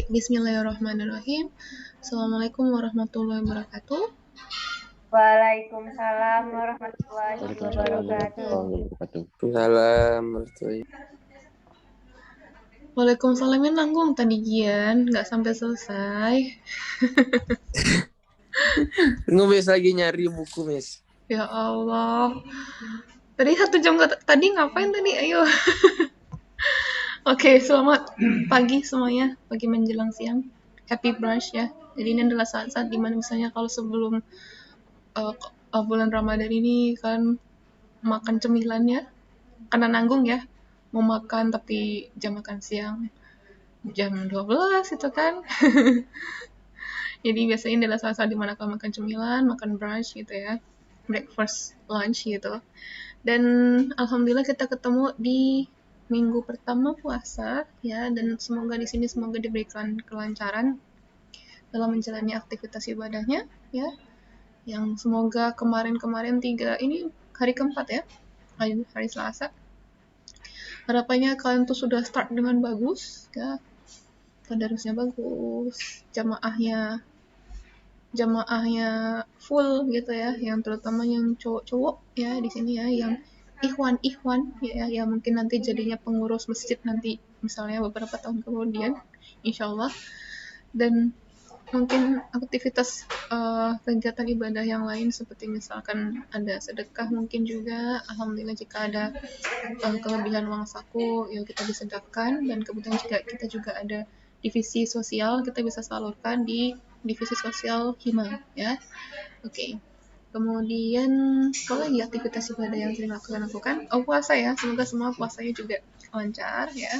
Bismillahirrahmanirrahim. Assalamualaikum warahmatullahi wabarakatuh. Waalaikumsalam warahmatullahi Waalaikumsalam wabarakatuh. warahmatullahi wabarakatuh. Waalaikumsalam warahmatullahi. Waalaikumsalam yang nanggung tadi Gian, nggak sampai selesai. Ngebes lagi nyari buku, Miss. Ya Allah. Tadi 1 jam tadi ngapain tadi? Ayo. Oke, selamat pagi semuanya, pagi menjelang siang. Happy brunch ya. Jadi ini adalah saat-saat dimana misalnya kalau sebelum bulan Ramadan ini kan makan cemilan ya, karena nanggung ya, mau makan tapi jam makan siang jam 12 itu kan. Jadi biasanya ini adalah saat-saat dimana kalau makan cemilan, makan brunch gitu ya, breakfast, lunch gitu. Dan alhamdulillah kita ketemu di minggu pertama puasa ya, dan semoga di sini semoga diberikan kelancaran dalam menjalani aktivitas ibadahnya ya. Yang semoga kemarin-kemarin 3 ini hari keempat ya, hari Selasa. Harapannya kalian tuh sudah start dengan bagus ya. Tadarusnya bagus, jamaahnya full gitu ya, yang terutama yang cowok-cowok ya di sini ya, yang ikhwan ya mungkin nanti jadinya pengurus masjid nanti misalnya beberapa tahun kemudian insyaallah. Dan mungkin aktivitas kegiatan ibadah yang lain seperti misalkan ada sedekah mungkin juga, alhamdulillah jika ada kelebihan uang saku ya kita disedekahkan, dan kemudian jika kita juga ada divisi sosial kita bisa salurkan di divisi sosial hima ya. Oke. Kemudian apa lagi aktivitas ibadah yang sering kalian lakukan? Oh, puasa ya, semoga semua puasanya juga lancar ya,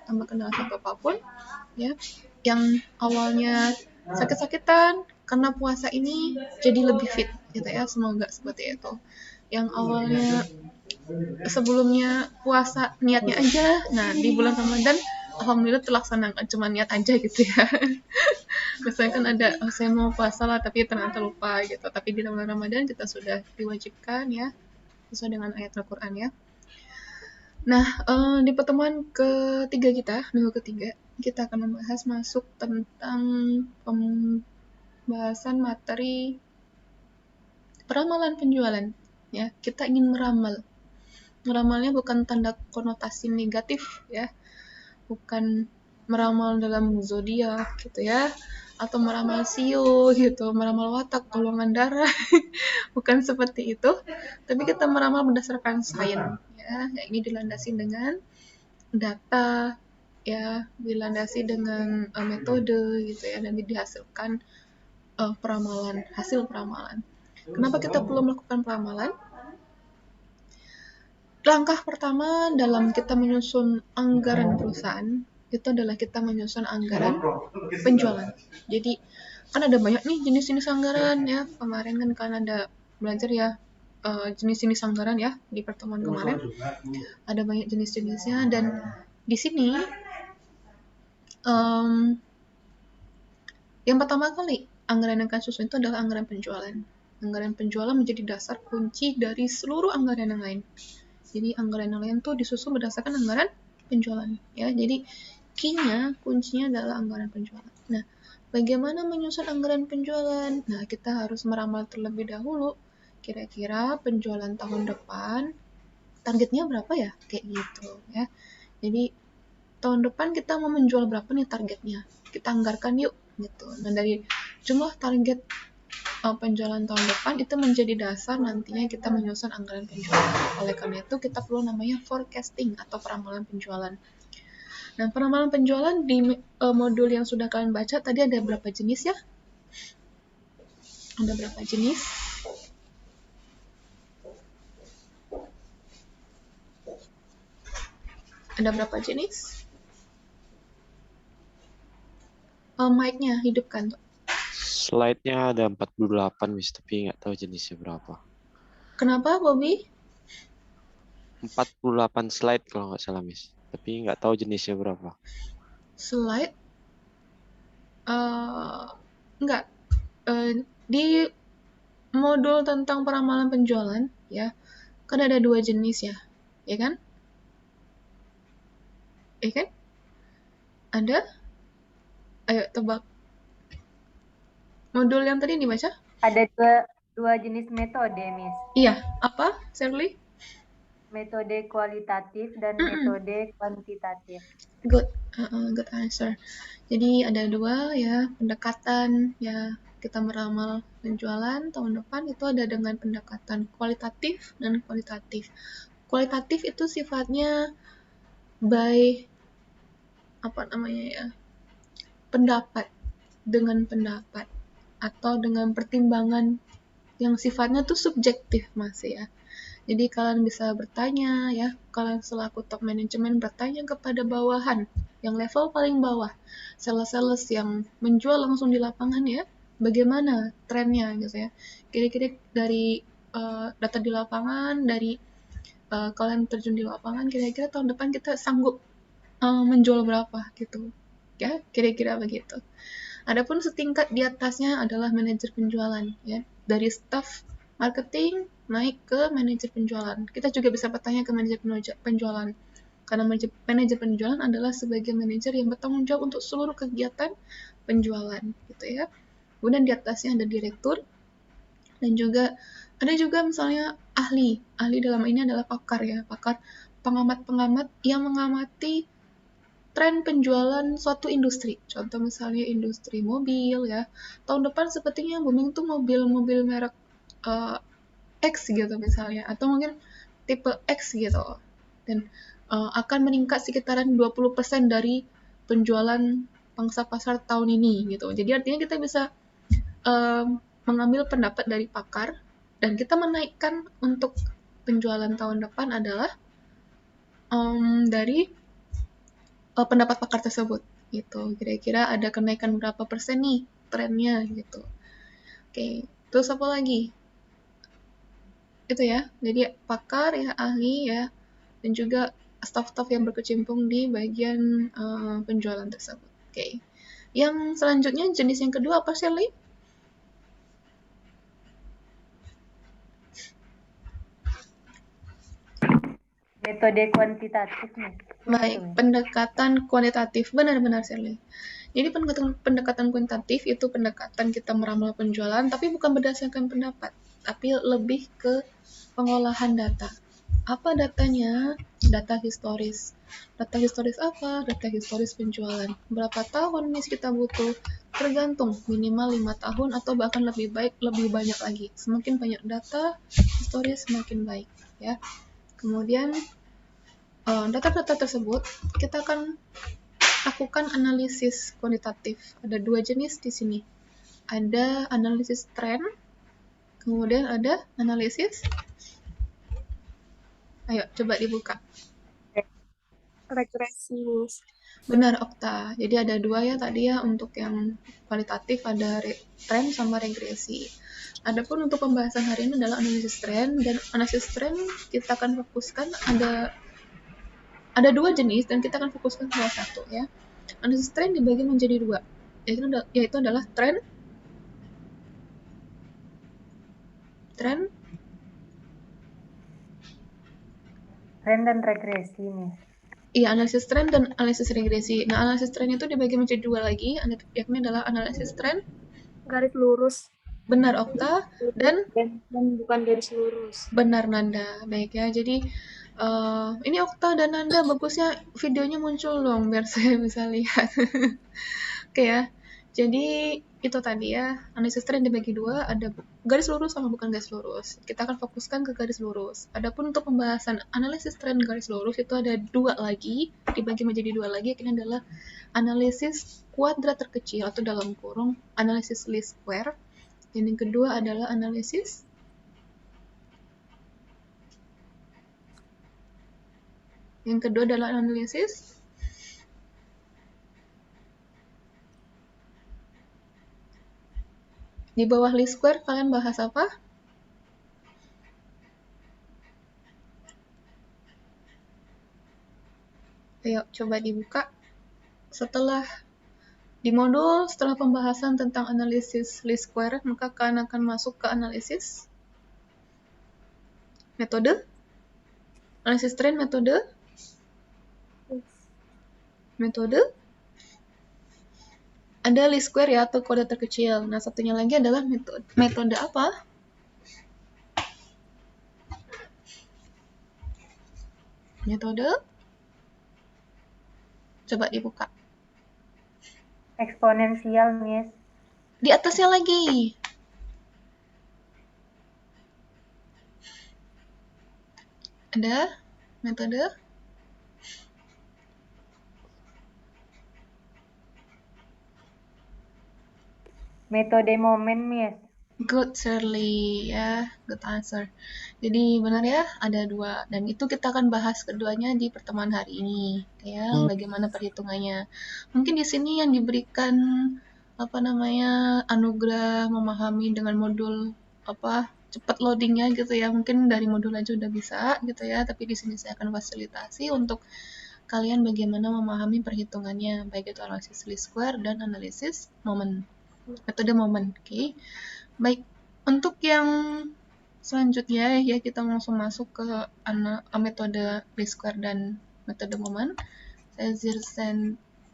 tanpa kendala apapun ya. Yang awalnya sakit-sakitan karena puasa ini jadi lebih fit gitu ya, semoga seperti itu. Yang awalnya sebelumnya puasa niatnya aja, nah di bulan Ramadan alhamdulillah terlaksanakan, cuma niat aja gitu ya. Biasanya kan ada, oh, saya mau puasa lah tapi ternyata lupa gitu, tapi di bulan Ramadan kita sudah diwajibkan ya sesuai dengan ayat Al-Quran ya. Nah, di pertemuan ketiga kita, minggu ketiga, kita akan membahas masuk tentang pembahasan materi peramalan penjualan ya. Kita ingin meramal. Meramalnya bukan tanda konotasi negatif ya, bukan meramal dalam zodiak gitu ya, atau meramal sio gitu, meramal watak, golongan darah. Bukan seperti itu, tapi kita meramal berdasarkan sains ya. Ini dilandasi dengan data ya, dilandasi dengan metode gitu ya, dan dihasilkan peramalan, hasil peramalan. Kenapa kita perlu melakukan peramalan? Langkah pertama dalam kita menyusun anggaran perusahaan itu adalah kita menyusun anggaran penjualan. Jadi kan ada banyak nih jenis-jenis anggaran ya. Kemarin kan ada belajar ya jenis-jenis anggaran ya di pertemuan kemarin. Ada banyak jenis-jenisnya, dan di sini yang pertama kali anggaran yang akan susun itu adalah anggaran penjualan. Anggaran penjualan menjadi dasar kunci dari seluruh anggaran yang lain. Jadi anggaran yang lain tuh disusun berdasarkan anggaran penjualan ya. Jadi kuncinya adalah anggaran penjualan. Nah, bagaimana menyusun anggaran penjualan? Nah, kita harus meramal terlebih dahulu kira-kira penjualan tahun depan targetnya berapa ya, kayak gitu ya. Jadi tahun depan kita mau menjual berapa nih targetnya, kita anggarkan yuk gitu. Nah, dari jumlah target penjualan tahun depan itu menjadi dasar nantinya kita menyusun anggaran penjualan. Oleh karena itu kita perlu namanya forecasting atau peramalan penjualan. Nah, peramalan penjualan di modul yang sudah kalian baca tadi ada berapa jenis ya? Ada berapa jenis? Ada berapa jenis? Mic-nya hidupkan tuh. Slide-nya ada 48, Miss, tapi nggak tahu jenisnya berapa. Kenapa, Bobby? 48 slide kalau nggak salah, Miss. Tapi nggak tahu jenisnya berapa. Slide? Enggak. Di modul tentang peramalan penjualan, ya, kan ada 2 jenis ya kan? Kan? Ada Ayo tebak. Modul yang tadi dibaca? Ada dua jenis metode, Miss. Iya, apa, Shirley? Metode kualitatif dan Mm-mm. metode kuantitatif. Good, good answer. Jadi ada dua ya pendekatan ya kita meramal penjualan tahun depan itu ada dengan pendekatan kualitatif dan kualitatif. Kualitatif itu sifatnya by apa namanya ya pendapat dengan pendapat atau dengan pertimbangan yang sifatnya tuh subjektif Mas ya. Jadi kalian bisa bertanya ya, kalian selaku top manajemen bertanya kepada bawahan yang level paling bawah, sales-sales yang menjual langsung di lapangan ya, bagaimana trennya gitu ya. Kira-kira dari data di lapangan, dari kalian terjun di lapangan, kira-kira tahun depan kita sanggup menjual berapa gitu. Ya, kira-kira begitu. Adapun setingkat di atasnya adalah manajer penjualan ya. Dari staff marketing naik ke manajer penjualan. Kita juga bisa bertanya ke manajer penjualan. Karena manajer penjualan adalah sebagai manajer yang bertanggung jawab untuk seluruh kegiatan penjualan gitu ya. Kemudian di atasnya ada direktur dan juga ada juga misalnya ahli. Ahli dalam ini adalah pakar ya, pakar pengamat-pengamat yang mengamati tren penjualan suatu industri. Contoh misalnya industri mobil ya. Tahun depan sepertinya booming tuh mobil-mobil merek X gitu misalnya atau mungkin tipe X gitu. Dan akan meningkat sekitaran 20% dari penjualan pangsa pasar tahun ini gitu. Jadi artinya kita bisa mengambil pendapat dari pakar dan kita menaikkan untuk penjualan tahun depan adalah dari pendapat pakar tersebut gitu. Kira-kira ada kenaikan berapa persen nih trennya gitu. Oke, terus apa lagi? Itu ya. Jadi pakar ya, ahli ya, dan juga staff-staff yang berkecimpung di bagian penjualan tersebut. Oke. Yang selanjutnya jenis yang kedua apa Shirley? Metode kuantitatif nih. Baik, pendekatan kualitatif. Benar-benar Shirley. Jadi pendekatan kuantitatif itu pendekatan kita meramal penjualan, tapi bukan berdasarkan pendapat, tapi lebih ke pengolahan data. Apa datanya? Data historis. Data historis apa? Data historis penjualan. Berapa tahun nih kita butuh? Tergantung, minimal 5 tahun atau bahkan lebih baik, lebih banyak lagi. Semakin banyak data historis, semakin baik. Ya. Kemudian, data-data tersebut kita akan lakukan analisis kuantitatif. Ada dua jenis di sini. Ada analisis tren, kemudian ada analisis. Ayo, coba dibuka. Regresi. Benar, Okta. Jadi ada dua ya tadi ya untuk yang kualitatif ada tren sama regresi. Adapun untuk pembahasan hari ini adalah analisis tren dan analisis tren kita akan fokuskan ada dua jenis dan kita akan fokuskan salah satu ya. Analisis tren dibagi menjadi dua, yaitu adalah tren dan regresi nih. Iya, analisis tren dan analisis regresi. Nah, analisis tren itu dibagi menjadi dua lagi, yakni adalah analisis tren Garis lurus. benar Okta dan bukan garis lurus. benar Nanda. Baik ya. Jadi ini Okta dan Nanda bagusnya videonya muncul dong biar saya bisa lihat. Oke ya. Jadi itu tadi ya, analisis tren dibagi dua, ada garis lurus sama bukan garis lurus. Kita akan fokuskan ke garis lurus. Adapun untuk pembahasan analisis tren garis lurus itu ada dua lagi, dibagi menjadi dua lagi, ini adalah analisis kuadrat terkecil atau dalam kurung analisis least square. Dan yang kedua adalah analisis di bawah least square kalian bahas apa? Ayo coba dibuka. Setelah pembahasan tentang analisis least square, maka kalian akan masuk ke analisis metode, analisis tren metode. ada least square ya, atau kode terkecil. Nah, satunya lagi adalah metode apa? Metode? Coba dibuka. Eksponensial, Miss. Di atasnya lagi. Ada metode? Metode momen, Miss. Good, Shirley, ya, good answer. Jadi benar ya, ada dua, dan itu kita akan bahas keduanya di pertemuan hari ini, ya, bagaimana perhitungannya. Mungkin di sini yang diberikan anugerah memahami dengan modul cepat loadingnya gitu ya, mungkin dari modul aja udah bisa gitu ya, tapi di sini saya akan fasilitasi untuk kalian bagaimana memahami perhitungannya, baik itu analisis least square dan analisis metode momen, oke. Baik, untuk yang selanjutnya ya kita langsung masuk ke metode least square dan metode momen.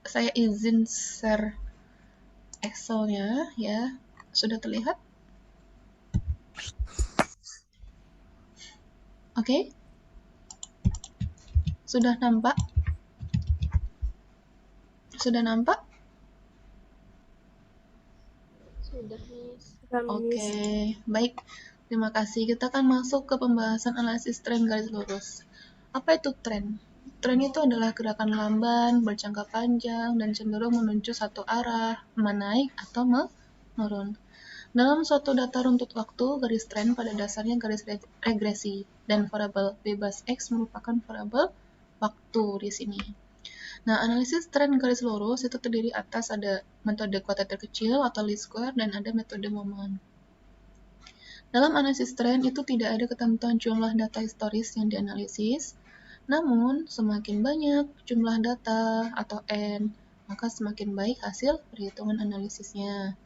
Saya izin share Excel-nya ya. Sudah terlihat? Oke. Sudah nampak? Sudah nampak? Sudah, Miss. Oke, baik. Terima kasih. Kita akan masuk ke pembahasan analisis tren garis lurus. Apa itu tren? Tren itu adalah gerakan lamban, berjangka panjang, dan cenderung menuju satu arah, menaik atau menurun. Dalam suatu data runtut waktu, garis tren pada dasarnya garis regresi, dan variabel bebas X merupakan variabel waktu di sini. Nah, analisis tren garis lurus itu terdiri atas ada metode kuadrat terkecil atau least square dan ada metode momen. Dalam analisis tren itu tidak ada ketentuan jumlah data historis yang dianalisis, namun semakin banyak jumlah data atau N, maka semakin baik hasil perhitungan analisisnya.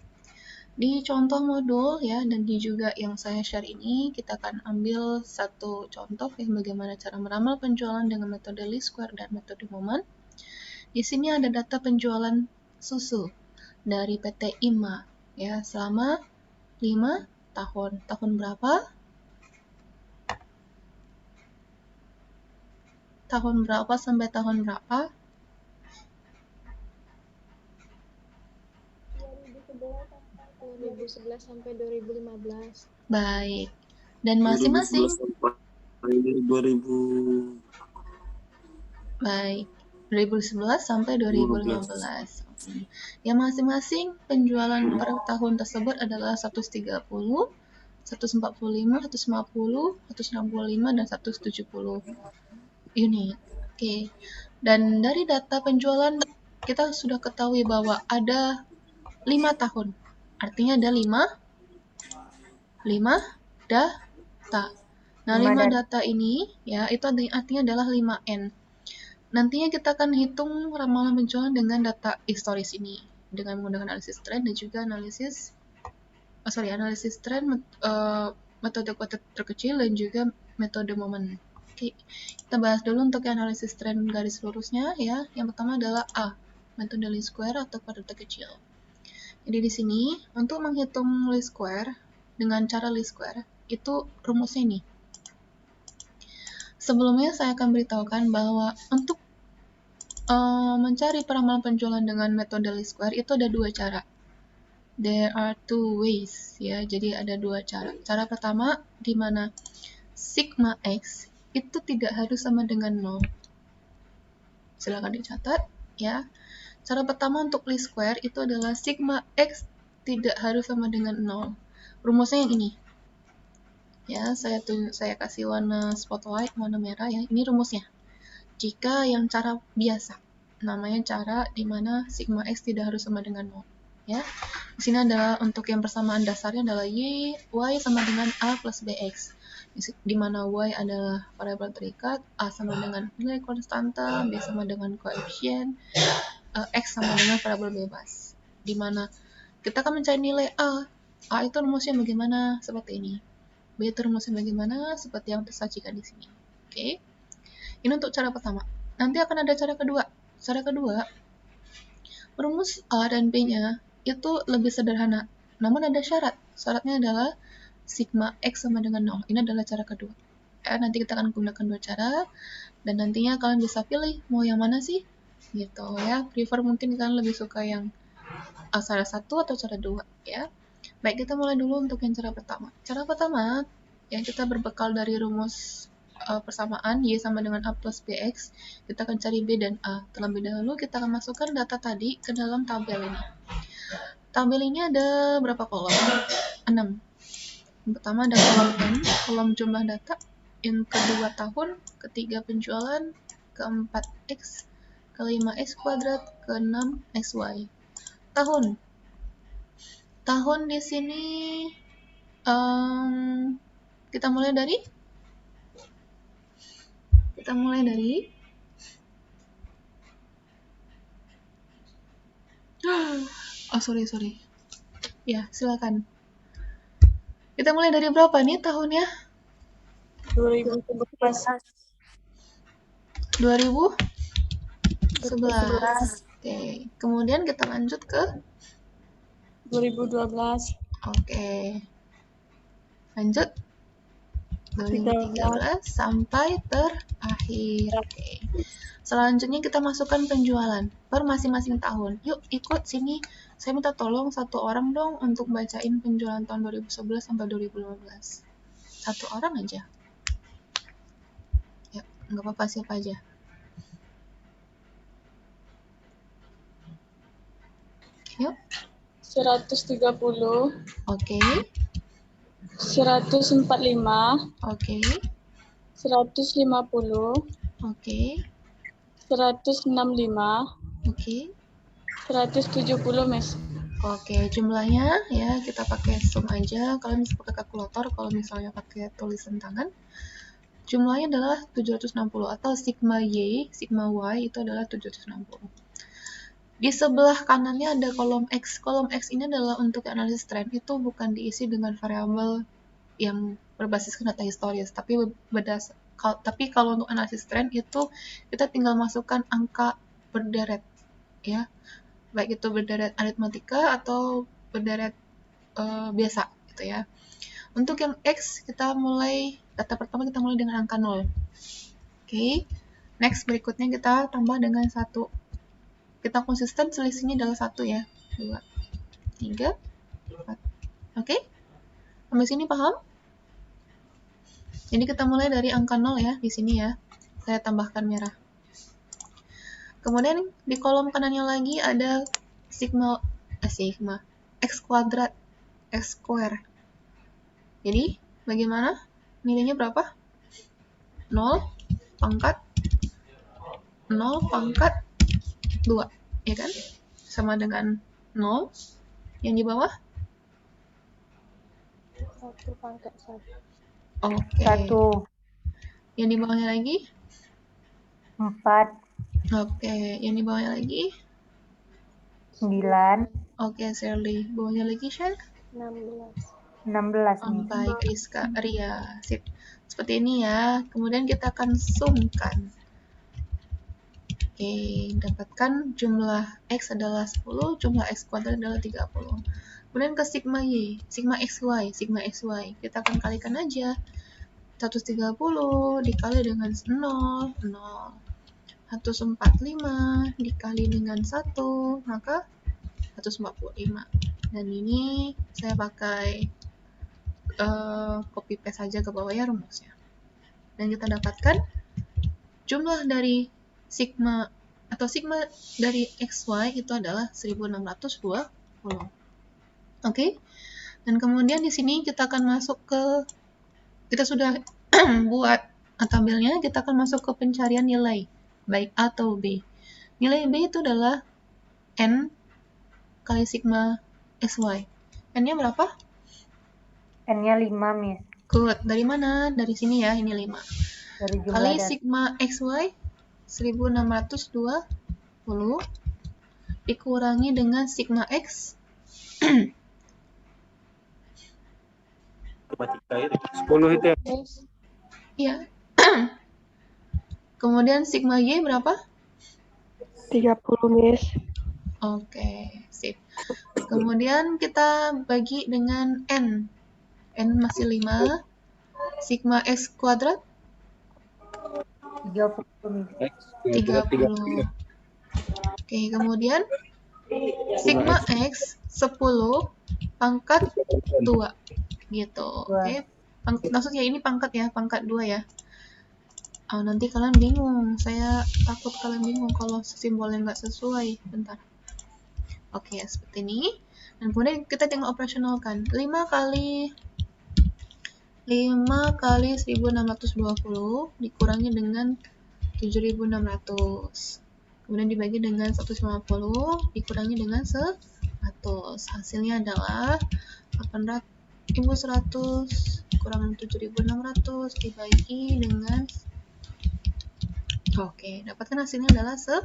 Di contoh modul ya, dan di juga yang saya share ini, kita akan ambil satu contoh yang bagaimana cara meramal penjualan dengan metode least square dan metode momen. Di sini ada data penjualan susu dari PT IMA ya selama 5 tahun. Tahun berapa? Tahun berapa sampai tahun berapa? 2011 sampai 2015. Baik. Dan masing-masing 2000 baik. 2011 sampai 2015. Ya, masing-masing penjualan per tahun tersebut adalah 130, 145, 150, 165, dan 170 unit. Oke. Dan dari data penjualan kita sudah ketahui bahwa ada 5 tahun. Artinya ada 5 data. Nah, 5 data ini ya itu artinya adalah 5N. Nantinya kita akan hitung ramalan penjualan dengan data historis ini dengan menggunakan analisis tren dan juga analisis tren, metode kuadrat terkecil dan juga metode momen. Oke, kita bahas dulu untuk analisis tren garis lurusnya ya. Yang pertama adalah A, metode least square atau kuadrat terkecil. Jadi di sini untuk menghitung least square dengan cara least square itu rumusnya ini. Sebelumnya saya akan beritahukan bahwa untuk mencari peramalan penjualan dengan metode least square itu ada dua cara. There are two ways ya. Jadi ada dua cara. Cara pertama di mana sigma X itu tidak harus sama dengan 0. Silakan dicatat ya. Cara pertama untuk least square itu adalah sigma X tidak harus sama dengan 0. Rumusnya yang ini. Ya, saya kasih warna spotlight, warna merah ya. Ini rumusnya. Jika yang cara biasa, namanya cara di mana sigma X tidak harus sama dengan 0. Ya. Di sini adalah untuk yang persamaan dasarnya adalah Y sama dengan A plus BX. Di mana Y adalah variabel terikat, A sama dengan nilai konstanta, B sama dengan koefisien, X sama dengan variabel bebas. Di mana kita akan mencari nilai A. A itu rumusnya bagaimana? Seperti ini. B itu rumusnya bagaimana? Seperti yang tersajikan di sini. Oke. Ini untuk cara pertama. Nanti akan ada cara kedua. Cara kedua, Rumus A dan B-nya itu lebih sederhana. Namun ada syarat. Syaratnya adalah sigma X sama dengan 0. Ini adalah cara kedua. Nanti kita akan gunakan dua cara. Dan nantinya kalian bisa pilih mau yang mana sih. Gitu ya. Prefer mungkin kalian lebih suka yang cara 1 atau cara 2 ya. Baik, kita mulai dulu untuk yang cara pertama. Cara pertama, yang kita berbekal dari rumus persamaan Y sama dengan A plus BX, kita akan cari B dan A. Terlebih dahulu kita akan masukkan data tadi ke dalam tabel ini. Tabel ini ada berapa kolom? 6. Yang pertama ada kolom N, kolom jumlah data. Yang kedua tahun, ketiga penjualan, keempat X, kelima X kuadrat, keenam XY. Tahun. Tahun di sini kita mulai dari oh sorry ya silakan. Kita mulai dari berapa nih tahunnya? 2011. 2011. Oke, kemudian kita lanjut ke 2012. Oke. Lanjut 2013 sampai terakhir. Oke. Selanjutnya kita masukkan penjualan per masing-masing tahun. Yuk ikut sini. Saya minta tolong satu orang dong untuk bacain penjualan tahun 2011 sampai 2015. Satu orang aja. Ya, nggak apa-apa siapa aja. Yuk. 130. Oke. 145. Oke. 150. Oke. 165. Oke. 170, Miss. Oke, jumlahnya ya kita pakai sum aja. Kalian bisa pakai kalkulator kalau misalnya pakai tulisan tangan. Jumlahnya adalah 760 atau sigma Y, sigma Y itu adalah 760. Di sebelah kanannya ada kolom X. Kolom X ini adalah untuk analisis tren. Itu bukan diisi dengan variabel yang berbasiskan data historis, tapi kalau untuk analisis tren itu kita tinggal masukkan angka berderet ya. Baik itu berderet aritmatika atau berderet biasa gitu ya. Untuk yang X data pertama kita mulai dengan angka 0. Oke. Next berikutnya kita tambah dengan 1. Kita konsisten selisihnya adalah 1 ya. 2, 3, 4. Oke? Sampai sini paham? Jadi kita mulai dari angka 0 ya di sini ya. Saya tambahkan merah. Kemudian di kolom kanannya lagi ada sigma X kuadrat, X square. Jadi bagaimana? Nilainya berapa? 0 pangkat 2, ya kan? Sama dengan 0. Yang di bawah? 1 pangkat 1. Oke. 1. Yang di bawahnya lagi? 4. Oke. Yang di bawahnya lagi? 9. Oke, Shirley. Bawahnya lagi, Share? 16. 16. Baik, Rizka, Ria. Sip. Seperti ini ya. Kemudian kita akan sumkan. Oke, dapatkan jumlah X adalah 10, jumlah X kuadrat adalah 30. Kemudian ke sigma Y, sigma XY. Kita akan kalikan aja. 130 dikali dengan 0, 0. 145 dikali dengan 1, maka 145. Dan ini saya pakai copy paste saja ke bawah ya rumusnya. Dan kita dapatkan jumlah dari sigma dari XY itu adalah 1620. Oke. Dan kemudian di sini kita akan masuk kita sudah buat tabelnya, kita akan masuk ke pencarian nilai baik A atau B. Nilai B itu adalah N kali sigma XY. N-nya berapa? N-nya 5, Miss. Good. Dari mana? Dari sini ya, ini 5. Dari jumlah Kali data. sigma XY 1620 dikurangi dengan sigma X 10 itu ya. Miss. iya. Kemudian sigma Y berapa? 30, Miss. Oke, sip. Kemudian kita bagi dengan N. N masih 5. Sigma X kuadrat 30, Miss. 30. Oke, kemudian sigma X 10 pangkat 2 gitu. Oke. Maksudnya ini pangkat ya, pangkat 2 ya. Nanti kalian bingung. Saya takut kalian bingung kalau simbolnya nggak sesuai. Bentar. Oke, seperti ini. Dan kemudian kita tinggal operasionalkan. 5 kali 1620 dikurangi dengan 7600. Kemudian dibagi dengan 150 dikurangi dengan 100. Hasilnya adalah 800.100 kurang 7.600 dibagi dengan Oke, dapatkan hasilnya adalah 10.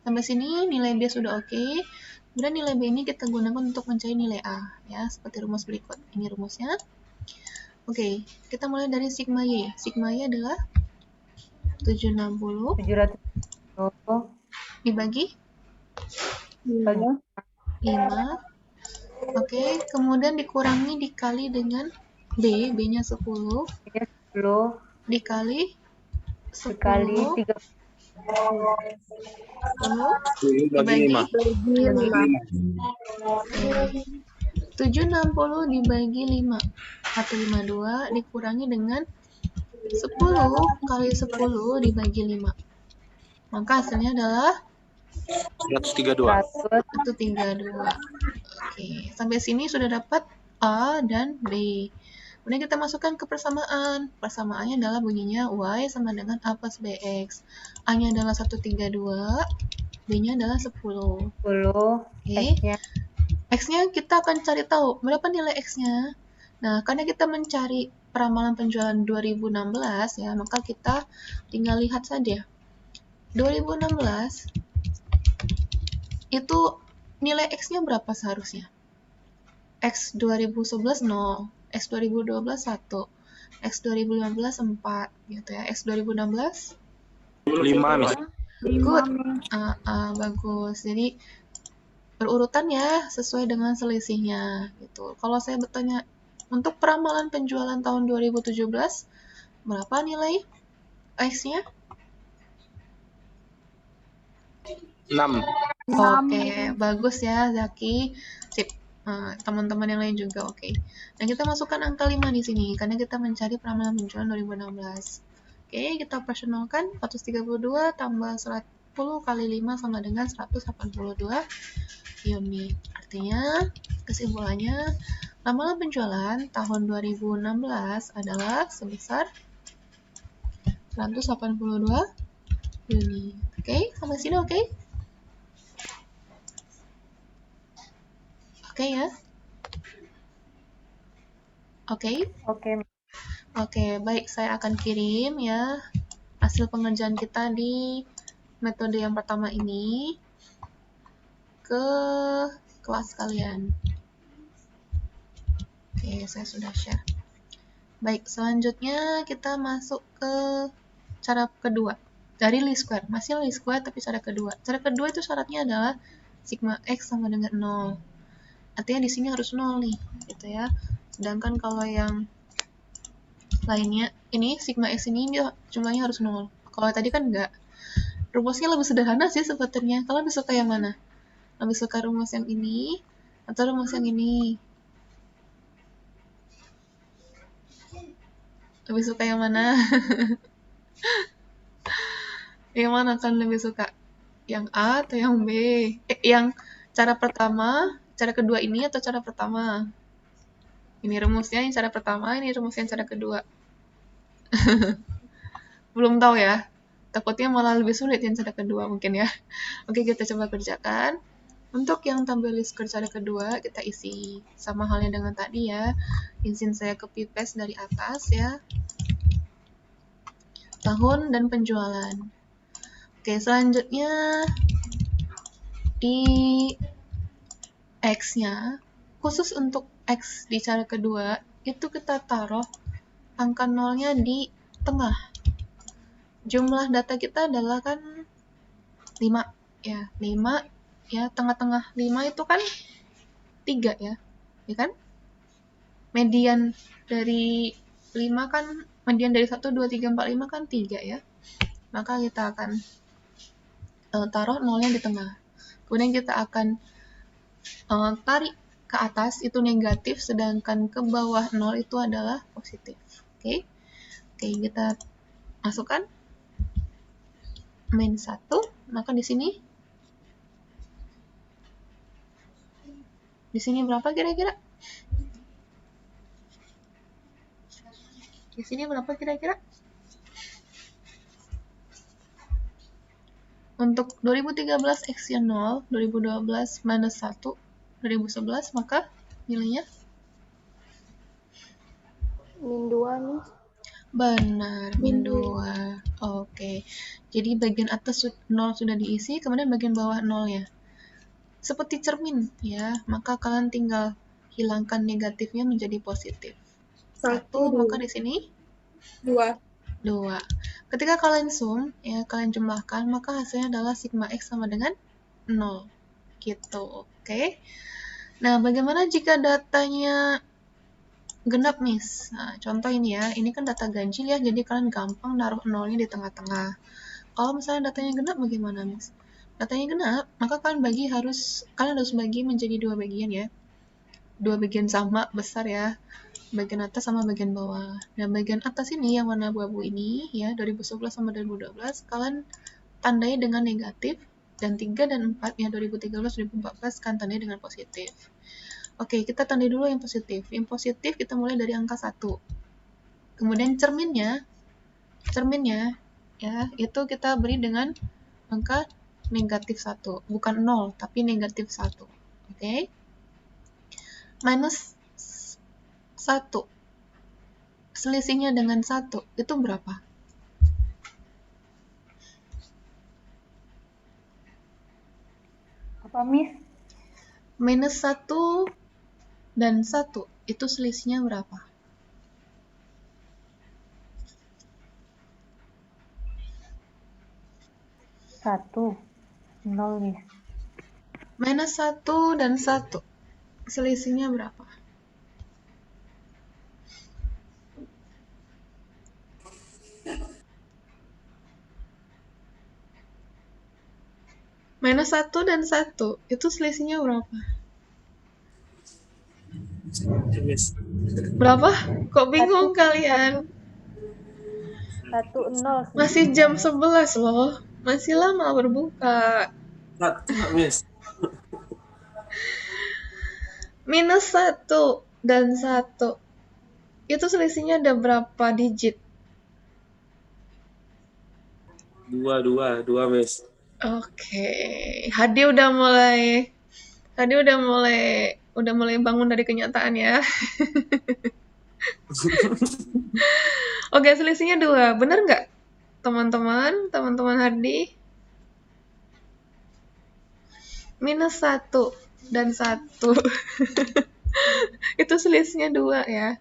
Sampai sini nilai B sudah oke. Kemudian nilai B ini kita gunakan untuk mencari nilai A, ya, seperti rumus berikut. Ini rumusnya. Oke, kita mulai dari sigma Y. Sigma Y adalah 760 700 dibagi bagi 5. Oke, kemudian dikurangi dikali dengan B, B-nya 10, 10 dikali 10, dikali 30 dibagi 5. 760 dibagi 5 atau 52 dikurangi dengan 10 kali 10 dibagi 5. Maka hasilnya adalah 132. 132. Oke, sampai sini sudah dapat A dan B. Kemudian kita masukkan ke persamaan. Persamaannya adalah bunyinya Y sama dengan A plus BX. A-nya adalah 132, B-nya adalah 10. 10 X-nya X-nya kita akan cari tahu berapa nilai X-nya. Nah, karena kita mencari peramalan penjualan 2016 ya, maka kita tinggal lihat saja. 2016 itu nilai X-nya berapa seharusnya? X 2011 0, X 2012 1, X 2015 4 gitu ya. X 2016 5, Miss. good. Bagus. Jadi berurutan ya sesuai dengan selisihnya gitu. Kalau saya bertanya untuk peramalan penjualan tahun 2017 berapa nilai X-nya? 6. Oke, bagus ya Zaki. Sip. Teman-teman yang lain juga oke. Dan kita masukkan angka 5 di sini karena kita mencari peramalan penjualan 2016. Oke, kita operasionalkan 132 tambah 10 kali 5 sama dengan 182 unit. Artinya kesimpulannya ramalan penjualan tahun 2016 adalah sebesar 182 unit. Oke, sampai sini oke? Oke ya? Oke? Oke, baik. Saya akan kirim ya hasil pengerjaan kita di metode yang pertama ini ke kelas kalian. Oke, saya sudah share. Baik, selanjutnya kita masuk ke cara kedua. Dari least square. Masih least square tapi cara kedua. Cara kedua itu syaratnya adalah sigma X sama dengan 0. Artinya di sini harus 0 nih, gitu ya. Sedangkan kalau yang lainnya, ini sigma X ini dia jumlahnya harus 0. Kalau tadi kan enggak. Rumusnya lebih sederhana sih sebetulnya. Kalian lebih suka yang mana? Lebih suka rumus yang ini atau rumus yang ini? Lebih suka yang mana? Yang mana kan lebih suka? Yang A atau yang B? Yang cara pertama, cara kedua ini atau cara pertama? Ini rumusnya yang cara pertama, ini rumusnya yang cara kedua. Belum tahu ya. Takutnya malah lebih sulit yang cara kedua mungkin ya. Oke, kita coba kerjakan. Untuk yang tampil list square cara kedua, kita isi sama halnya dengan tadi ya. Izin saya copy paste dari atas ya. Tahun dan penjualan. Oke, selanjutnya di X-nya, khusus untuk X di cara kedua, itu kita taruh angka nolnya di tengah. Jumlah data kita adalah kan 5, ya 5, ya tengah-tengah 5 itu kan 3 ya kan? Median dari 5 kan, median dari 1, 2, 3, 4, 5 kan 3 ya. Maka kita akan taruh nolnya di tengah. Kemudian kita akan tarik ke atas itu negatif, sedangkan ke bawah 0 itu adalah positif. Oke, kita masukkan min 1, maka di sini berapa kira-kira? Di sini berapa kira-kira? Untuk 2013 X-nya 0, 2012 minus 1, 2011, maka nilainya? Min 2 nih. Benar, min 2. Oke, jadi bagian atas 0 sudah diisi, kemudian bagian bawah 0 ya. Seperti cermin ya, maka kalian tinggal hilangkan negatifnya menjadi positif. 1, maka di sini 2. Ketika kalian sum, ya kalian jumlahkan, maka hasilnya adalah sigma X sama dengan 0. Gitu, oke? Nah, bagaimana jika datanya genap, Miss? Nah, contoh ini ya, ini kan data ganjil ya, jadi kalian gampang naruh nolnya di tengah-tengah. Kalau misalnya datanya genap bagaimana, Miss? Datanya genap, maka kalian harus bagi menjadi 2 bagian ya. 2 bagian sama besar ya. Bagian atas sama bagian bawah. Nah, bagian atas ini yang warna abu-abu ini ya, 2011 sama 2012, kalian tandai dengan negatif, dan 3 dan 4 ya, 2013 2014 kalian tandai dengan positif. Oke, kita tandai dulu yang positif. Yang positif kita mulai dari angka 1. Kemudian cerminnya ya, itu kita beri dengan angka negatif 1, bukan 0 tapi negatif 1. Oke. Minus 1. Selisihnya dengan 1 itu berapa? Apa, Miss? Minus 1 dan 1 itu selisihnya berapa? Satu. 0, Miss. Minus 1 dan 1 selisihnya berapa? Minus 1 dan 1 itu selisihnya berapa? Berapa? Kok bingung kalian? 1, 0. Masih jam 11 loh. Masih lama berbuka. Minus 1 dan 1 itu selisihnya ada berapa digit? 2, Miss. Oke, Hadi udah mulai bangun dari kenyataan ya. Oke, selisihnya 2. Bener nggak? Teman-teman Hadi? Minus 1 dan 1. Itu selisihnya 2 ya.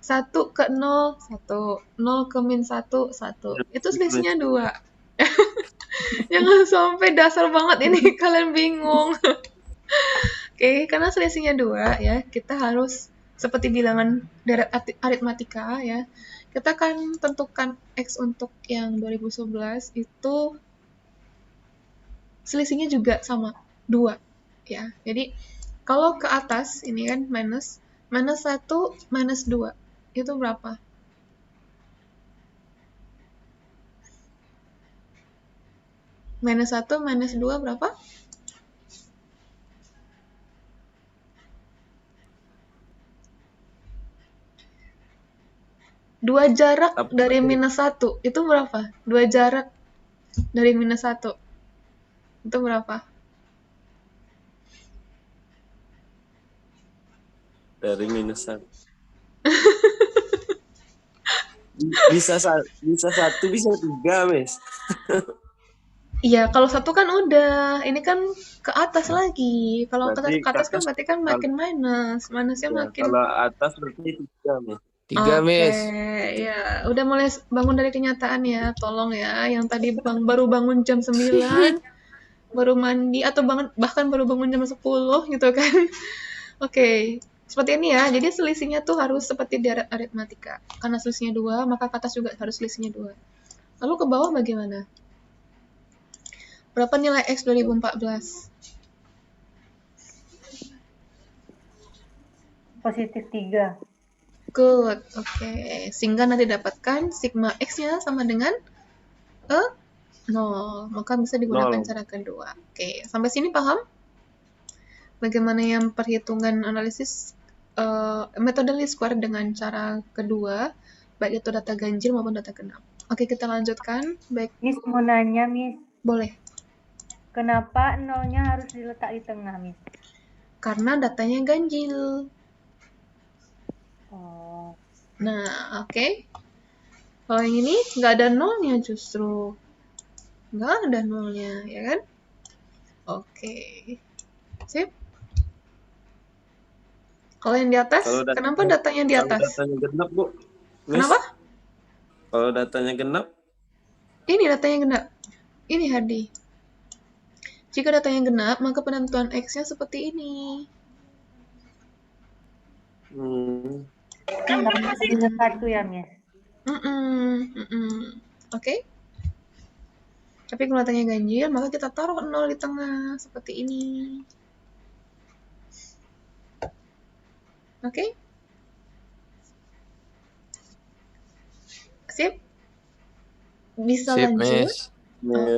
1 ke 0, 1. 0 ke min 1, 1. Itu selisihnya 2. Jangan sampai dasar banget ini kalian bingung. Oke, karena selisihnya 2 ya, kita harus seperti bilangan deret aritmatika ya. Kita akan tentukan X untuk yang 2011 itu selisihnya juga sama 2 ya. Jadi kalau ke atas ini kan minus 1 minus 2 itu berapa? Minus 1 minus 2 berapa? Dua jarak dari minus 1 itu berapa? 2 jarak dari minus 1 itu berapa? Dari minus 1. Bisa 1, bisa 3, Miss. Iya, kalau 1 kan udah, ini kan ke atas lagi. Kalau ke atas kan berarti kan makin minus, minusnya Ya, makin. kalau atas berarti 3, Miss. 3, Miss. Ya, udah mulai bangun dari kenyataan ya, tolong ya. Yang tadi baru bangun jam 9, baru mandi atau bahkan baru bangun jam 10 gitu kan. Oke, seperti ini ya. Jadi selisihnya tuh harus seperti di aritmatika. Karena selisihnya 2, maka ke atas juga harus selisihnya 2. Lalu ke bawah bagaimana? Berapa nilai X 2014? Positif 3. Good, oke. Sehingga nanti dapatkan sigma X-nya sama dengan 0. Maka bisa digunakan 0. cara kedua. Oke, sampai sini paham? Bagaimana yang perhitungan analisis metode least square dengan cara kedua, baik itu data ganjil maupun data genap. Oke, kita lanjutkan. Baik, Miss mau nanya, Miss. boleh. Kenapa nolnya harus diletak di tengah, Miss? Karena datanya ganjil. Oh, Nah, oke. Kalau yang ini nggak ada nolnya justru. Nggak ada nolnya, ya kan? Oke. Sip. Kalau yang di atas, kenapa datanya di Kalau atas? datanya genap, Bu. Miss, Kenapa? kalau datanya genap, Ini datanya genap. Ini Hardi. Jika datanya genap, maka penentuan X-nya seperti ini. minus 1 ya, Miss? Oke. Tapi kalau datanya ganjil, maka kita taruh 0 di tengah, seperti ini. Oke? Sip? Bisa Sip, lanjut? Miss. Oke,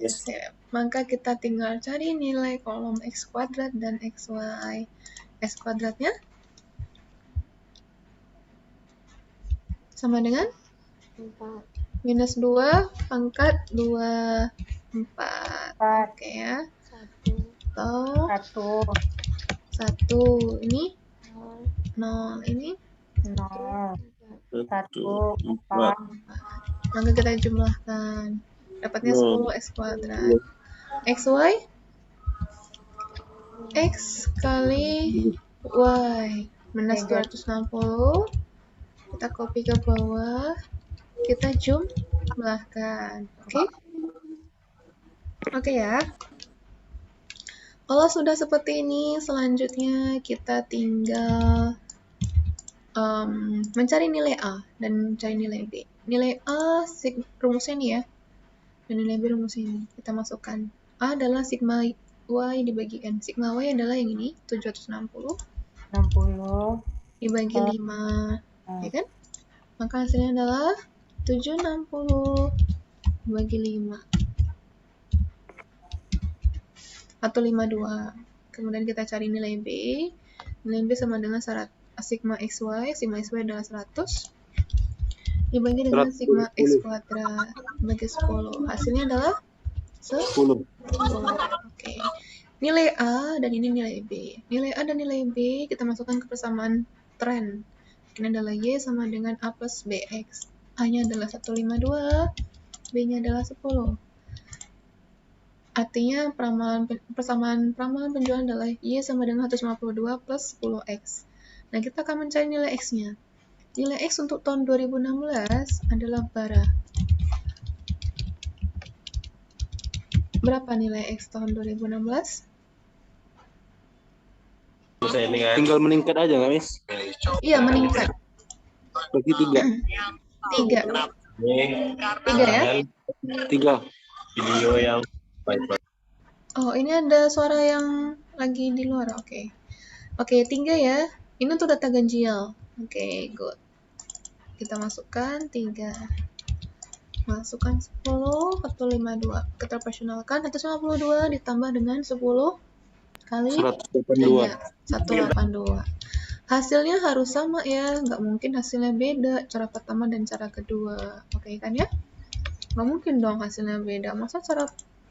sip. Maka kita tinggal cari nilai kolom X kuadrat dan XY. X kuadratnya sama dengan 4, minus 2 pangkat 2, 4. Oke ya. 1, Atau 1, 1. Ini 0, 0. Ini 0, 1, 1, 4. maka kita jumlahkan. Dapatnya 10 X kuadrat. XY? X kali Y. Minus 260. Kita copy ke bawah. Kita jumlahkan. Oke? Oke ya. Kalau sudah seperti ini, selanjutnya kita tinggal mencari nilai A dan mencari nilai B. Nilai A rumusnya ini ya, dan nilai B rumusnya ini. Kita masukkan. A adalah sigma Y dibagi N. Sigma Y adalah yang ini, 760 60. dibagi 5. Ya kan? Maka hasilnya adalah 760 dibagi 5. Atau 52. Kemudian kita cari nilai B. Nilai B sama dengan sigma XY. Sigma XY adalah 100. Dibagi dengan sigma X kuadrat. Bagi 10. Hasilnya adalah 10. Oke. Nilai A dan ini nilai B. Nilai A dan nilai B kita masukkan ke persamaan tren. Ini adalah Y sama dengan A plus BX. A-nya adalah 152. B-nya adalah 10. Artinya persamaan peramalan penjualan adalah Y sama dengan 152 plus 10X. Nah, kita akan mencari nilai X-nya. Nilai X untuk tahun 2016 adalah bara. Berapa nilai X tahun 2016? Tinggal meningkat aja nggak, Miss? Iya, meningkat. Bagi 3. 3. 3 ya? 3. Video yang Oh, ini ada suara yang lagi di luar. Oke. Oke, 3 ya. Ini untuk data ganjil. Oke, good. Kita masukkan 3. Masukkan 10 atau 52. Kita proporsionalkan 152 ditambah dengan 10 kali 182. 182. Hasilnya harus sama ya, nggak mungkin hasilnya beda cara pertama dan cara kedua. Oke kan ya? Nggak mungkin dong hasilnya beda. Masa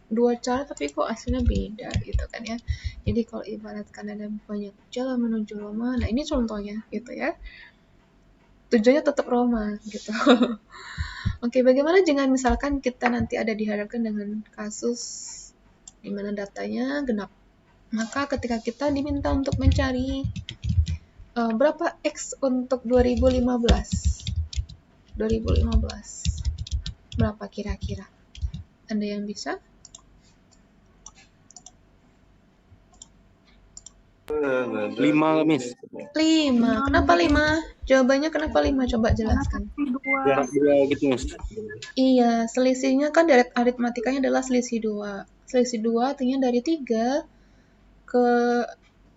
dua cara tapi kok hasilnya beda gitu kan ya. Jadi kalau ibaratkan ada banyak jalan menuju Roma, nah ini contohnya gitu ya. Tujuannya tetap Roma gitu. Oke, bagaimana dengan misalkan kita nanti ada dihadapkan dengan kasus di mana datanya genap. Maka ketika kita diminta untuk mencari berapa X untuk 2015? 2015. Berapa kira-kira? Ada yang bisa? 5 Miss. 5. Kenapa 5? Jawabannya kenapa 5? Coba jelaskan. Jarak 2 gitu Miss. Iya, selisihnya kan dari aritmatikanya adalah selisih 2. Selisih 2 artinya dari 3 ke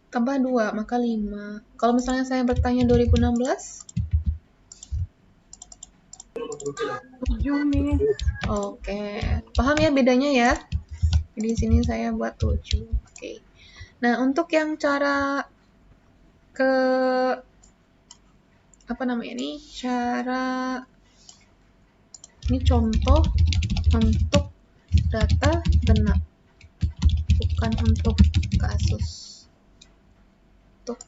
tambah 2, maka 5. Kalau misalnya saya bertanya 2016? 7 Miss. Oke, paham ya bedanya ya? Di sini saya buat 7. Oke. Nah, untuk yang cara ke apa namanya ini? Ini contoh untuk data genap. Bukan untuk kasus. Untuk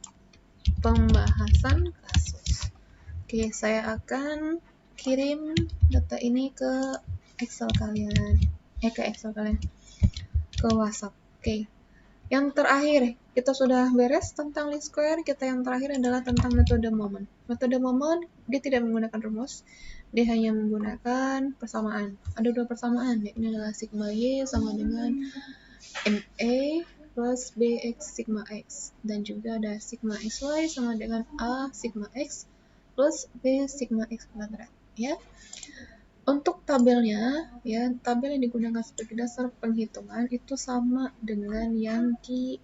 pembahasan kasus. Oke, saya akan kirim data ini ke Excel kalian. Ke WhatsApp. Oke. Yang terakhir, kita sudah beres tentang least square. Yang terakhir adalah tentang metode moment. Metode moment, dia tidak menggunakan rumus. Dia hanya menggunakan persamaan. Ada 2 persamaan, ini adalah sigma Y sama dengan MA plus BX sigma X. Dan juga ada sigma XY sama dengan A sigma X plus B sigma X kuadrat. Ya. Untuk tabelnya, ya, tabel yang digunakan sebagai dasar penghitungan itu sama dengan yang di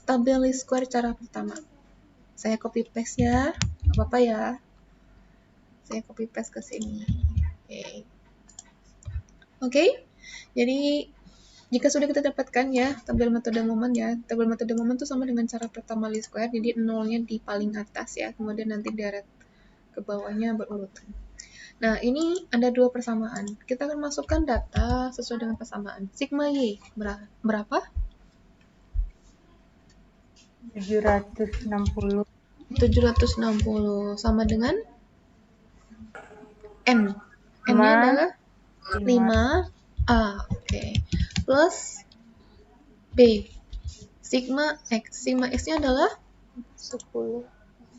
tabel least square cara pertama. Saya copy paste ya, apa-apa ya. Saya copy paste ke sini. Oke. Jadi jika sudah kita dapatkan ya tabel metode moment ya, tabel metode moment itu sama dengan cara pertama least square. Jadi nolnya di paling atas ya, kemudian nanti deret ke bawahnya berurutan. Nah, ini ada 2 persamaan. Kita akan masukkan data sesuai dengan persamaan. Sigma Y berapa? 760. 760 sama dengan N. N-nya adalah 5A. Oke. Plus B. Sigma X. Sigma X-nya adalah 10.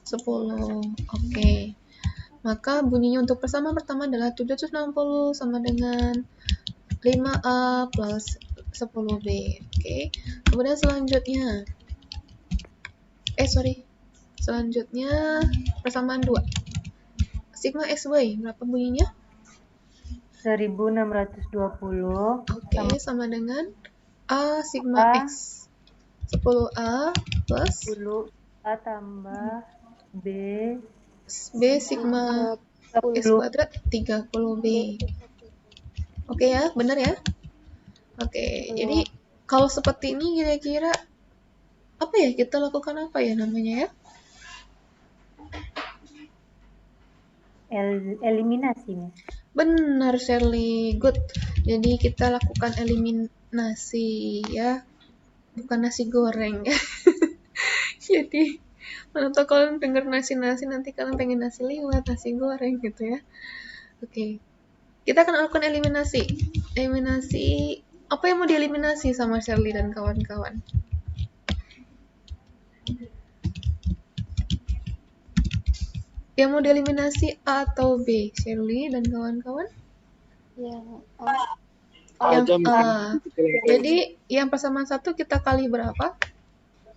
10. Oke. Maka bunyinya untuk persamaan pertama adalah 760 sama dengan 5A plus 10B. Oke. Kemudian selanjutnya. Selanjutnya persamaan 2. Sigma XY berapa bunyinya? 1620. Oke, sama dengan A sigma X. 10A plus 10A tambah B sigma X kuadrat 30B. Oke ya, benar ya? Oke, jadi kalau seperti ini kira-kira apa ya, kita lakukan apa ya namanya ya? Eliminasi nih. Benar, Shirley. Good. Jadi kita lakukan eliminasi ya. Bukan nasi goreng ya. Jadi mana tau kalian denger nasi-nasi nanti kalian pengen nasi liwet, nasi goreng gitu ya. Oke. Kita akan lakukan eliminasi. Eliminasi apa yang mau dieliminasi sama Shirley dan kawan-kawan? Yang mau dieliminasi A atau B, Shirley dan kawan-kawan? Yang Yang A. Jadi yang persamaan 1 kita kali berapa?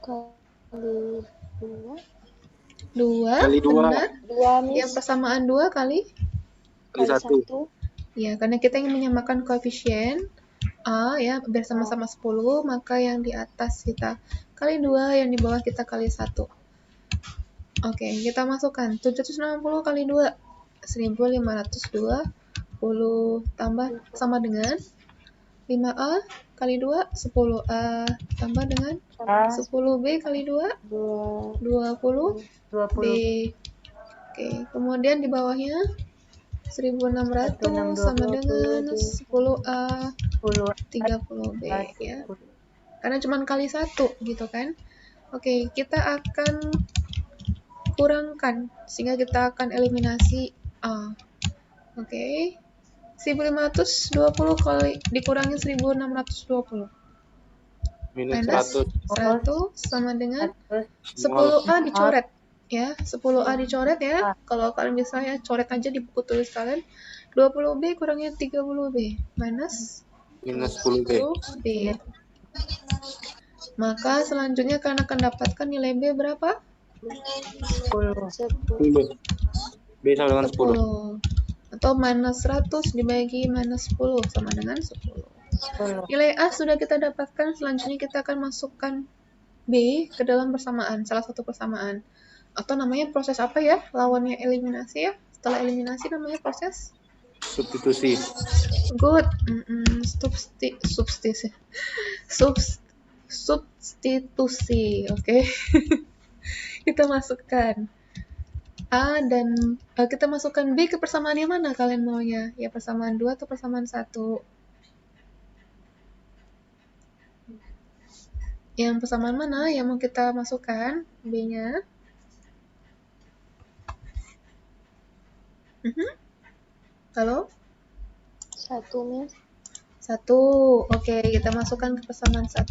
kali 2. 2, Kali 2. benar. 2 Miss. Yang persamaan 2 kali? Kali 1. Ya, karena kita ingin menyamakan koefisien A ya, biar sama-sama 10, maka yang di atas kita kali 2, yang di bawah kita kali 1. Oke, kita masukkan 760 kali 2, 1520 tambah sama dengan 5A kali 2, 10A tambah dengan 10B kali 2, 20B. Oke, kemudian di bawahnya 1600 sama dengan 10A 30B ya. Karena cuma kali 1 gitu kan. Oke, kita akan kurangkan sehingga kita akan eliminasi A. Oke. 1520 kali dikurangi 1620. Minus 100. 1 sama dengan 10A dicoret ya. 10A dicoret ya. Kalau kalian bisa ya coret aja di buku tulis kalian. 20B kurangi 30B minus 10B. 10B. Maka selanjutnya kalian akan dapatkan nilai B berapa? 10. 10. B sama dengan 10. 10. Atau minus 100 dibagi minus 10 sama dengan 10. 10. Nilai A sudah kita dapatkan, selanjutnya kita akan masukkan B ke dalam persamaan, salah satu persamaan. Atau namanya proses apa ya? Lawannya eliminasi ya. Setelah eliminasi namanya proses Substitusi. good. Substitusi. Oke. Kita masukkan A dan kita masukkan B ke persamaan yang mana kalian maunya? Ya persamaan 2 atau persamaan 1? Yang persamaan mana yang mau kita masukkan B-nya? Halo? 1, Miss. 1. Oke, kita masukkan ke persamaan 1.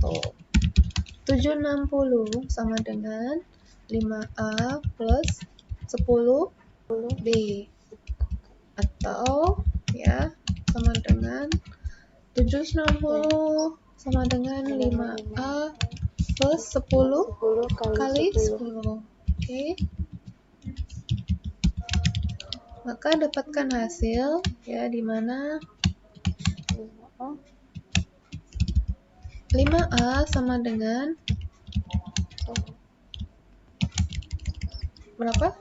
760 sama dengan 5A plus 10B. Atau ya sama dengan 760 sama dengan 5A plus 10 10 kali kali 10. 10. Oke. Maka dapatkan hasil ya di mana 5A sama dengan berapa?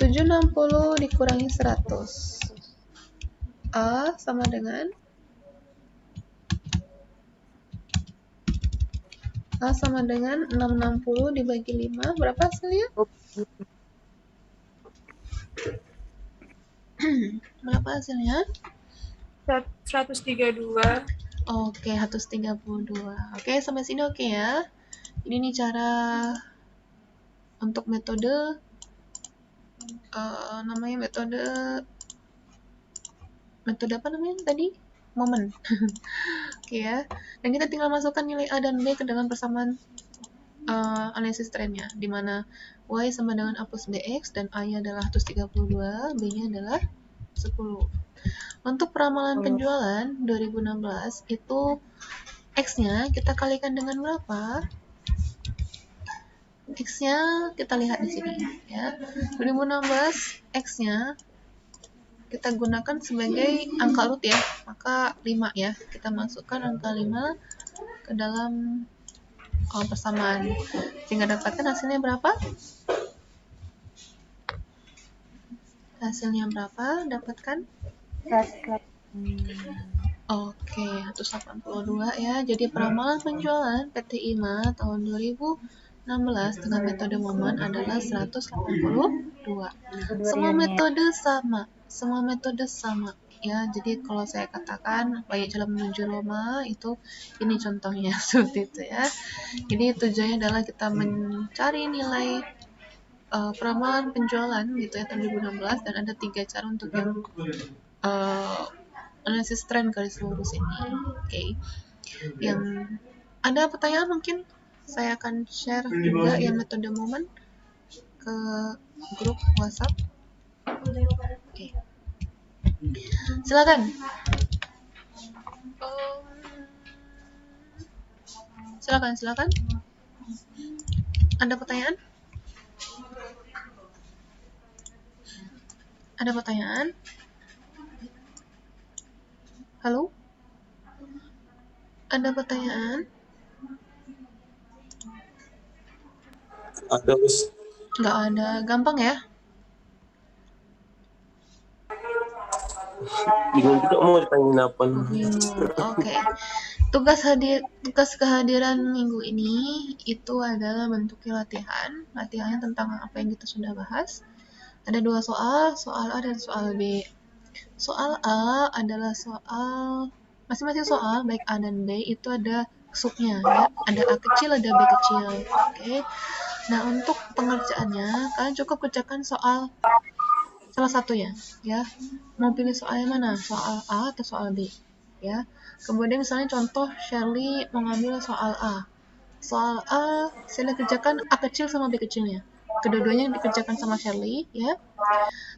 760 dikurangi 100. A sama dengan 660 dibagi 5. Berapa hasilnya? Berapa hasilnya? 132. Oke, 132. Oke, sampai sini oke ya. Ini nih cara untuk metode namanya metode apa namanya tadi? Momen. Oke ya. Dan kita tinggal masukkan nilai A dan B ke dalam persamaan analisis trennya, di mana Y sama dengan A plus BX dan A-nya adalah 132, B-nya adalah 10. Untuk peramalan penjualan 2016 itu X-nya kita kalikan dengan berapa? X-nya kita lihat di sini ya. 2016 X-nya kita gunakan sebagai angka root ya. Maka 5 ya. Kita masukkan angka 5 ke dalam persamaan. Sehingga dapatkan hasilnya berapa? Hasilnya berapa? Dapatkan? Oke, 182 ya. Jadi peramalan penjualan PT IMA tahun 2016 dengan metode momen adalah 182. Semua metode sama ya. Jadi kalau saya katakan baik jalan menuju Roma itu ini contohnya seperti itu ya. Jadi tujuannya adalah kita mencari nilai peramalan penjualan gitu ya tahun 2016 dan ada 3 cara untuk yang analisis tren garis lurus ini. Oke. Yang ada pertanyaan mungkin saya akan share juga yang metode momen ke grup WhatsApp. Oke. Silakan. Silakan. Ada pertanyaan? Ada pertanyaan? Halo? Ada pertanyaan? Ada, Miss. Nggak ada. Gampang ya? Bingung juga mau ditanyain apa. Bingung. Oke. Tugas kehadiran minggu ini itu adalah bentuknya latihan. Latihannya tentang apa yang kita sudah bahas. Ada 2 soal A dan soal B. Soal A adalah soal masing-masing soal baik A dan B itu ada subnya ya. Ada A kecil, ada B kecil. Oke. Nah, untuk pengerjaannya kalian cukup kerjakan soal salah satunya ya. Mau pilih soal yang mana? Soal A atau soal B ya. Kemudian misalnya contoh Shirley mengambil soal A. Soal A Shirley kerjakan A kecil sama B kecilnya. Kedua-duanya dikerjakan sama Shirley ya.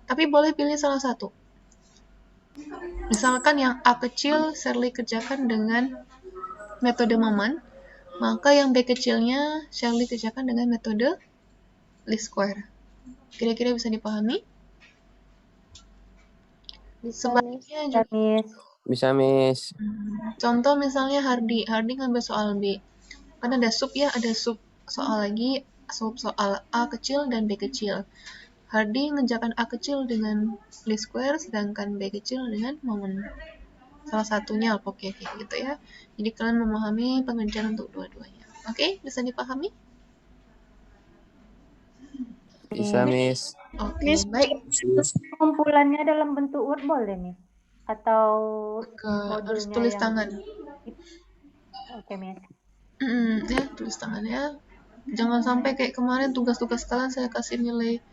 Tapi boleh pilih salah satu. Misalkan yang A kecil Shirley kerjakan dengan metode momen, Maka yang B kecilnya Shirley kerjakan dengan metode least square. Kira-kira bisa dipahami? Bisa, Miss. Sebaliknya Ya, juga. Miss. Bisa, Miss. Contoh misalnya Hardy ngambil soal B. Kan ada sub ya, ada sub soal lagi, sub soal A kecil dan B kecil. Hardy ngerjakan A kecil dengan least square, sedangkan B kecil dengan momen. Salah satunya oke gitu ya. Jadi kalian memahami pengerjaan untuk dua-duanya. Oke, bisa dipahami? Bisa, Miss. Oke, baik. Kumpulannya dalam bentuk Word boleh, Miss? Atau Harus modulnya tulis yang... tangan. Oke, Miss. Ya, tulis tangan ya. Jangan sampai kayak kemarin tugas-tugas kalian saya kasih nilai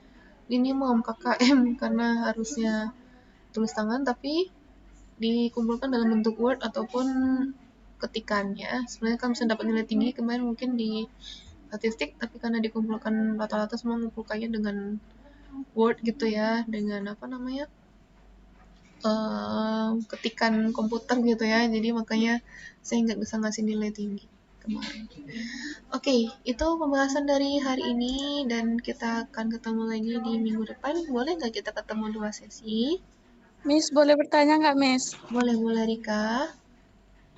minimum KKM karena harusnya tulis tangan tapi dikumpulkan dalam bentuk Word ataupun ketikan ya. Sebenarnya kan bisa dapat nilai tinggi kemarin mungkin di statistik, tapi karena dikumpulkan rata-rata semua mengumpulkannya dengan Word gitu ya, dengan apa namanya, ketikan komputer gitu ya, jadi makanya saya nggak bisa ngasih nilai tinggi kemarin. Oke, itu pembahasan dari hari ini dan kita akan ketemu lagi di minggu depan. Boleh nggak kita ketemu 2 sesi? Miss, boleh bertanya nggak, Miss? Boleh Rika.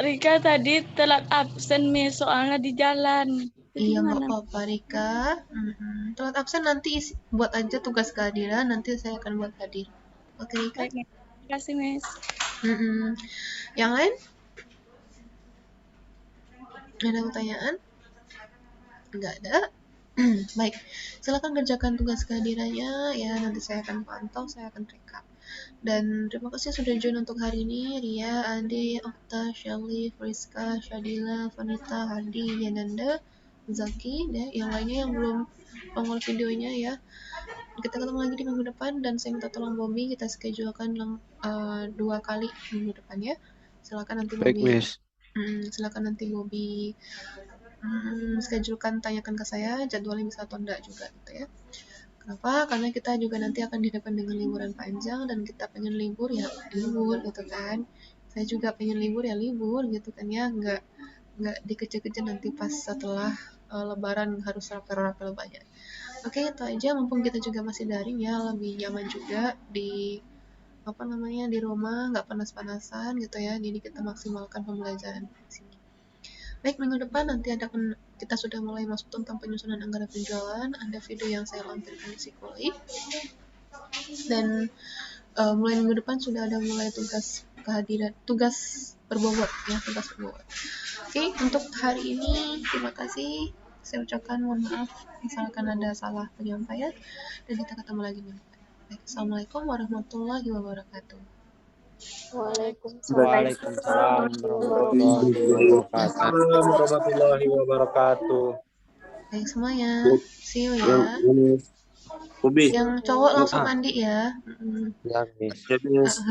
Rika tadi telat absen, Miss, soalnya di jalan. Jadi Iya, nggak gimana? apa-apa Rika. Telat absen nanti buat aja tugas kehadiran, nanti saya akan buat hadir. Oke Rika? Baik, Miss. Terima kasih, Miss. Yang lain? Ada pertanyaan? Nggak ada? Baik, silakan kerjakan tugas kehadirannya ya, nanti saya akan pantau, saya akan rekap. Dan terima kasih sudah join untuk hari ini, Ria, Ade, Okta, Shelly, Friska, Shadila, Vanita, Hardi, Yananda, Zaki, dan yang lainnya yang belum nongol videonya ya. Kita ketemu lagi di minggu depan dan saya minta tolong Bobby, kita schedulekan 2 kali minggu depan ya. Silakan nanti Baik, Bobby. Miss. Silakan nanti Bobby schedulekan, tanyakan ke saya jadwalnya bisa atau enggak juga gitu ya. Kenapa? Karena kita juga nanti akan dihadapkan dengan liburan panjang dan kita pengen libur ya libur gitu kan. Saya juga pengen libur ya libur gitu kan ya, nggak dikejar-kejar nanti pas setelah lebaran harus rapel-rapel banyak. Oke, itu aja, mumpung kita juga masih daring ya, lebih nyaman juga di apa namanya di rumah, nggak panas-panasan gitu ya, jadi kita maksimalkan pembelajaran di sini. Baik, minggu depan nanti kita sudah mulai masuk tentang penyusunan anggaran penjualan, ada video yang saya lampirkan di Psikologi, dan mulai minggu depan sudah ada mulai tugas berbobot ya, tugas berbobot. Oke, untuk hari ini terima kasih. Saya ucapkan mohon maaf misalkan ada salah penyampaian dan kita ketemu lagi minggu depan. Baik, Assalamualaikum warahmatullahi wabarakatuh. Waalaikumsalam warahmatullahi wabarakatuh. warahmatullahi wabarakatuh. Baik semuanya, see you ya. Ubi. Yang cowok langsung mandi ya. Ya, Miss. Ya, Miss.